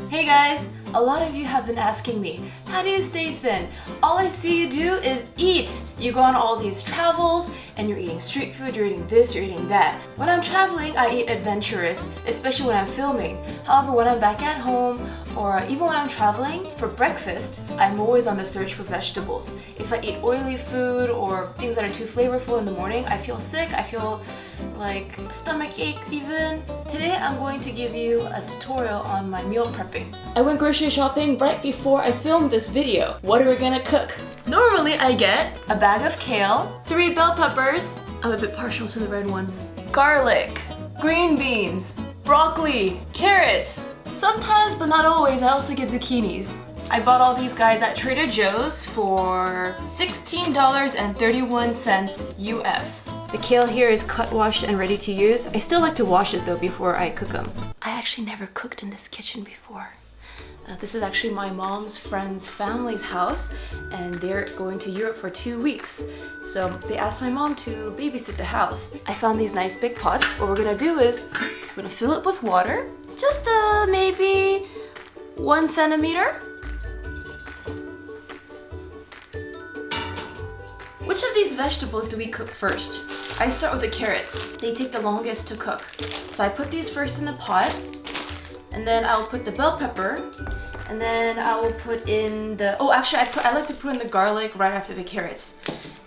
Hey guys! A lot of you have been asking me, how do you stay thin? All I see you do is eat! You go on all these travels and you're eating street food, you're eating this, you're eating that. When I'm traveling, I eat adventurous, especially when I'm filming. However, when I'm back at home or even when I'm traveling, for breakfast, I'm always on the search for vegetables. If I eat oily food or things that are too flavorful in the morning, I feel sick, I feel like stomach ache even. Today I'm going to give you a tutorial on my meal prepping. I went grocery shopping right before I filmed this video. What are we gonna cook? Normally I get a bag of kale, 3 bell peppers, I'm a bit partial to the red ones, garlic, green beans, broccoli, carrots. Sometimes, but not always, I also get zucchinis. I bought all these guys at Trader Joe's for $16.31 US. The kale here is cut, washed, and ready to use. I still like to wash it though before I cook them. I actually never cooked in this kitchen before. This is actually my mom's friend's family's house and they're going to Europe for 2 weeks. So they asked my mom to babysit the house. I found these nice big pots. What we're gonna do is we're gonna fill it with water, just maybe 1 centimeter. Which of these vegetables do we cook first? I start with the carrots. They take the longest to cook. So I put these first in the pot, and then I'll put the bell pepper, and then I will put in the, I like to put in the garlic right after the carrots.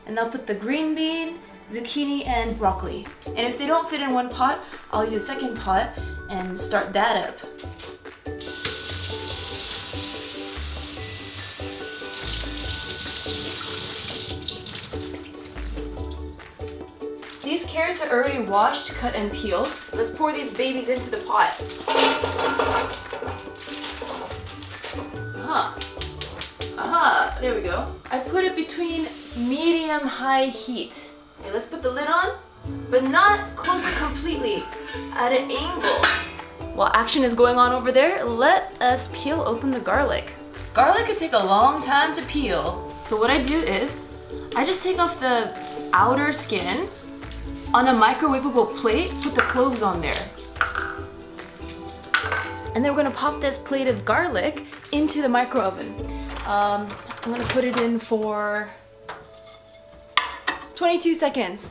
And I'll put the green bean, zucchini, and broccoli. And if they don't fit in one pot, I'll use a second pot and start that up. These carrots are already washed, cut, and peeled. Let's pour these babies into the pot. There we go. I put it between medium-high heat. Okay, let's put the lid on, but not close it completely, at an angle. While action is going on over there, let us peel open the garlic. Garlic could take a long time to peel. So what I do is, I just take off the outer skin. On a microwavable plate, put the cloves on there. And then we're gonna pop this plate of garlic into the micro oven. I'm gonna put it in for 22 seconds.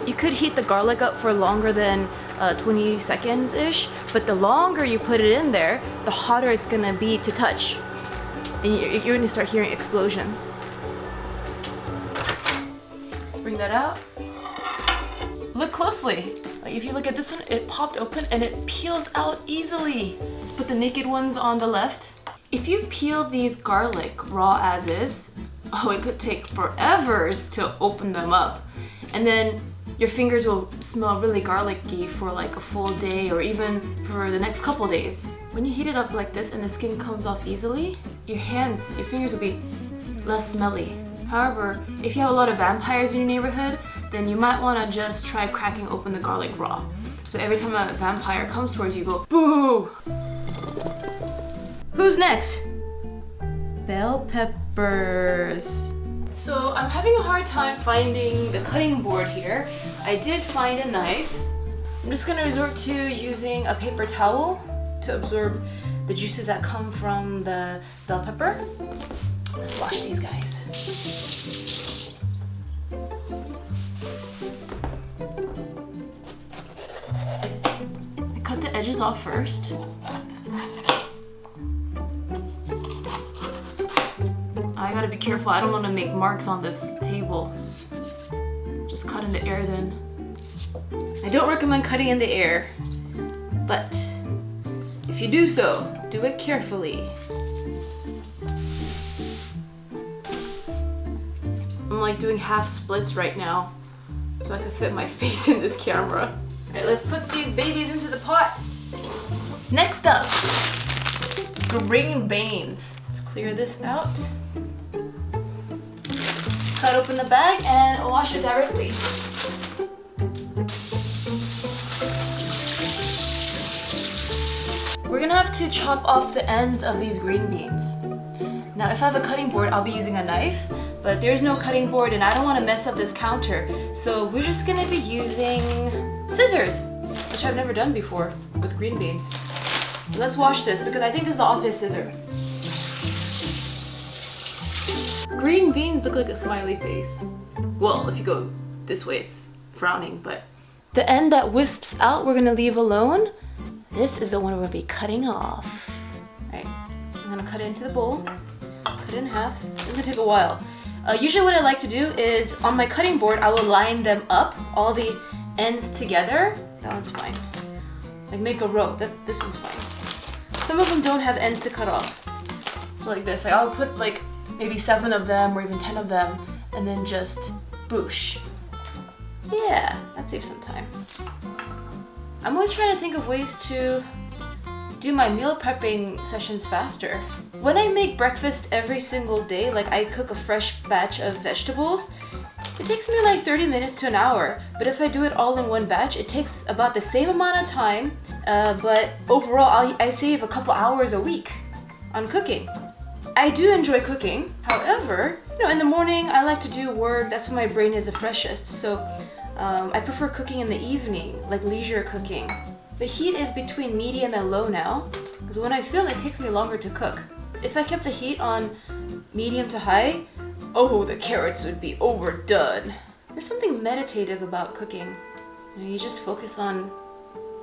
You could heat the garlic up for longer than 20 seconds-ish, but the longer you put it in there, the hotter it's gonna be to touch. And you're gonna start hearing explosions. Bring that out. Look closely. Like if you look at this one, it popped open and it peels out easily. Let's put the naked ones on the left. If you peel these garlic raw as is, it could take forevers to open them up. And then your fingers will smell really garlicky for like a full day or even for the next couple days. When you heat it up like this and the skin comes off easily, your fingers will be less smelly. However, if you have a lot of vampires in your neighborhood, then you might want to just try cracking open the garlic raw. So every time a vampire comes towards you, go boo! Who's next? Bell peppers. So I'm having a hard time finding the cutting board here. I did find a knife. I'm just gonna resort to using a paper towel to absorb the juices that come from the bell pepper. Let's wash these guys. I cut the edges off first. I gotta be careful, I don't want to make marks on this table. Just cut in the air then. I don't recommend cutting in the air, but if you do so, do it carefully. I'm like doing half splits right now so I can fit my face in this camera. Alright, let's put these babies into the pot. Next up, green beans. Let's clear this out. Cut open the bag and wash it directly. We're gonna have to chop off the ends of these green beans. Now if I have a cutting board, I'll be using a knife, but there's no cutting board and I don't want to mess up this counter. So we're just gonna be using scissors, which I've never done before with green beans. Let's wash this because I think this is the office scissor. Green beans look like a smiley face. Well, if you go this way, it's frowning, but the end that wisps out, we're gonna leave alone. This is the one we're gonna be cutting off. All right, I'm gonna cut it into the bowl, cut it in half. It's gonna take a while. Usually what I like to do is on my cutting board, I will line them up, all the ends together. That one's fine. Like make a row, this one's fine. Some of them don't have ends to cut off. So like this, like I'll put like maybe 7 of them or even 10 of them and then just boosh. Yeah, that saves some time. I'm always trying to think of ways to do my meal prepping sessions faster. When I make breakfast every single day, like I cook a fresh batch of vegetables, it takes me like 30 minutes to an hour. But if I do it all in one batch, it takes about the same amount of time, but overall I save a couple hours a week on cooking. I do enjoy cooking. However, in the morning I like to do work. That's when my brain is the freshest. So I prefer cooking in the evening, like leisure cooking. The heat is between medium and low now, because when I film, it takes me longer to cook. If I kept the heat on medium to high, oh, the carrots would be overdone. There's something meditative about cooking. You just focus on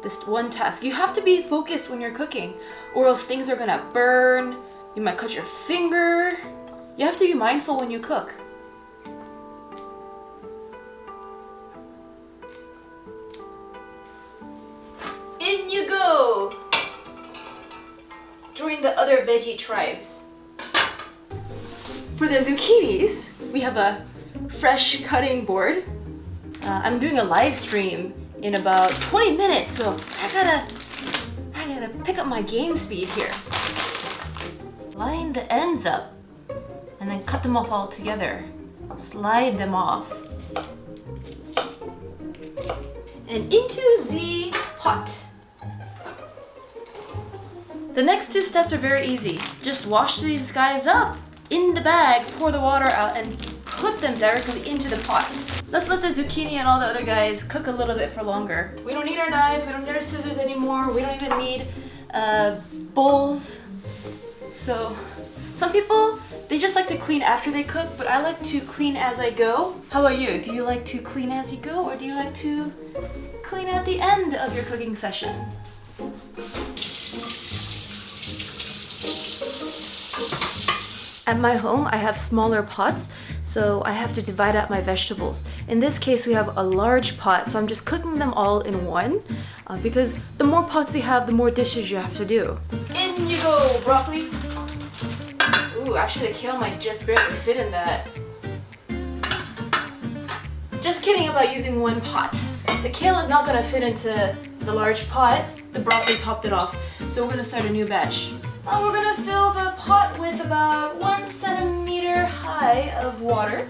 this one task. You have to be focused when you're cooking, or else things are gonna burn. You might cut your finger. You have to be mindful when you cook. In you go! Join the other veggie tribes. For the zucchinis, we have a fresh cutting board. I'm doing a live stream in about 20 minutes, so I gotta pick up my game speed here. Line the ends up and then cut them off all together. Slide them off. And into the pot. The next 2 steps are very easy. Just wash these guys up in the bag, pour the water out, and put them directly into the pot. Let's let the zucchini and all the other guys cook a little bit for longer. We don't need our knife, we don't need our scissors anymore, we don't even need bowls. So, some people, they just like to clean after they cook, but I like to clean as I go. How about you? Do you like to clean as you go, or do you like to clean at the end of your cooking session? At my home, I have smaller pots, so I have to divide up my vegetables. In this case, we have a large pot, so I'm just cooking them all in one, because the more pots you have, the more dishes you have to do. In you go, broccoli. Ooh, actually the kale might just barely fit in that. Just kidding about using one pot. The kale is not gonna fit into the large pot. The broccoli topped it off, so we're gonna start a new batch. We're gonna fill the pot with about 1 centimeter high of water.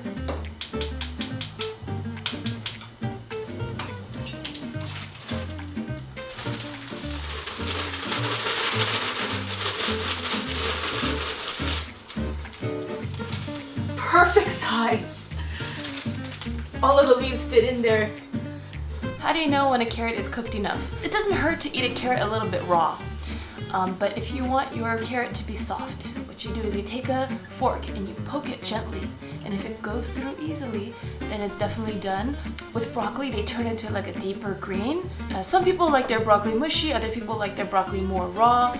Perfect size. All of the leaves fit in there. How do you know when a carrot is cooked enough? It doesn't hurt to eat a carrot a little bit raw. But if you want your carrot to be soft, what you do is you take a fork and you poke it gently, and if it goes through easily, then it's definitely done. With broccoli, they turn into like a deeper green. Some people like their broccoli mushy, other people like their broccoli more raw.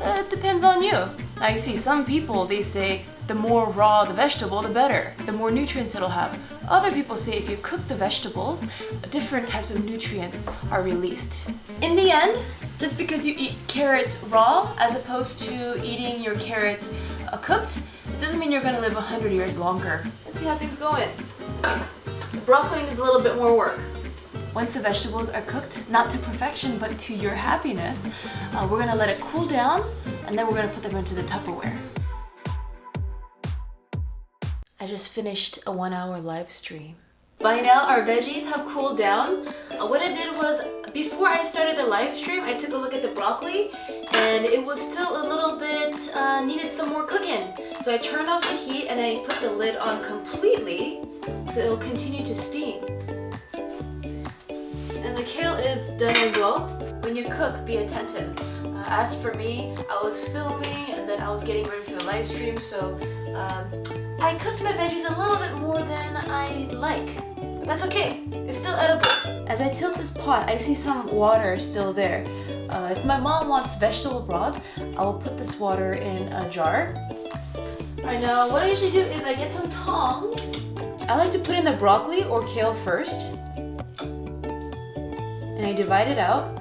It depends on you. Now you see, some people, they say the more raw the vegetable, the better, the more nutrients it'll have. Other people say if you cook the vegetables, different types of nutrients are released. In the end, just because you eat carrots raw as opposed to eating your carrots cooked, it doesn't mean you're gonna live 100 years longer. Let's see how things go in. The broccoli needs a little bit more work. Once the vegetables are cooked, not to perfection, but to your happiness, we're gonna let it cool down, and then we're gonna put them into the Tupperware. I just finished a 1-hour live stream. By now, our veggies have cooled down. What I did was, before I started the live stream, I took a look at the broccoli, and it was still a little bit, needed some more cooking. So I turned off the heat and I put the lid on completely, so it'll continue to steam. And the kale is done as well. When you cook, be attentive. As for me, I was filming and then I was getting ready for the live stream, so I cooked my veggies a little bit more than I like. But that's okay, it's still edible. As I tilt this pot, I see some water still there. If my mom wants vegetable broth, I will put this water in a jar. Alright, now what I usually do is I get some tongs. I like to put in the broccoli or kale first. And I divide it out.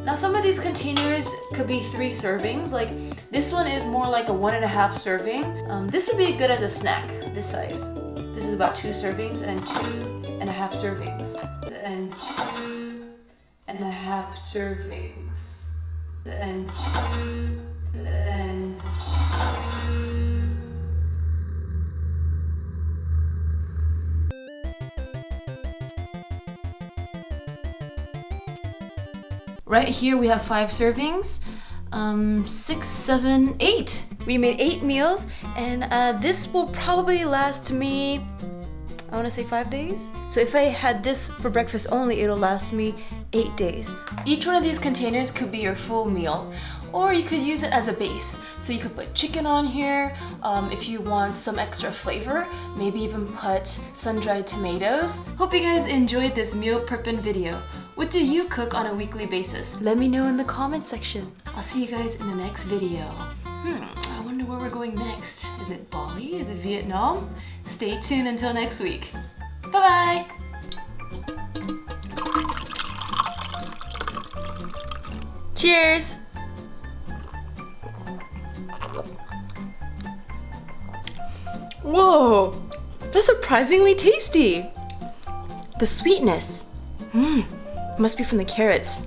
Now some of these containers could be 3 servings, like this one is more like a 1.5 serving. This would be good as a snack, this size. This is about 2 servings and 2.5 servings. And 2.5 servings. And 2 and 2. Right here we have 5 servings, 6, 7, 8. We made 8 meals, and this will probably last me, I want to say 5 days. So if I had this for breakfast only, it'll last me 8 days. Each one of these containers could be your full meal, or you could use it as a base. So you could put chicken on here, if you want some extra flavor, maybe even put sun-dried tomatoes. Hope you guys enjoyed this meal prepping video. What do you cook on a weekly basis? Let me know in the comment section. I'll see you guys in the next video. I wonder where we're going next. Is it Bali? Is it Vietnam? Stay tuned until next week. Bye-bye! Cheers! Whoa! That's surprisingly tasty! The sweetness. Must be from the carrots.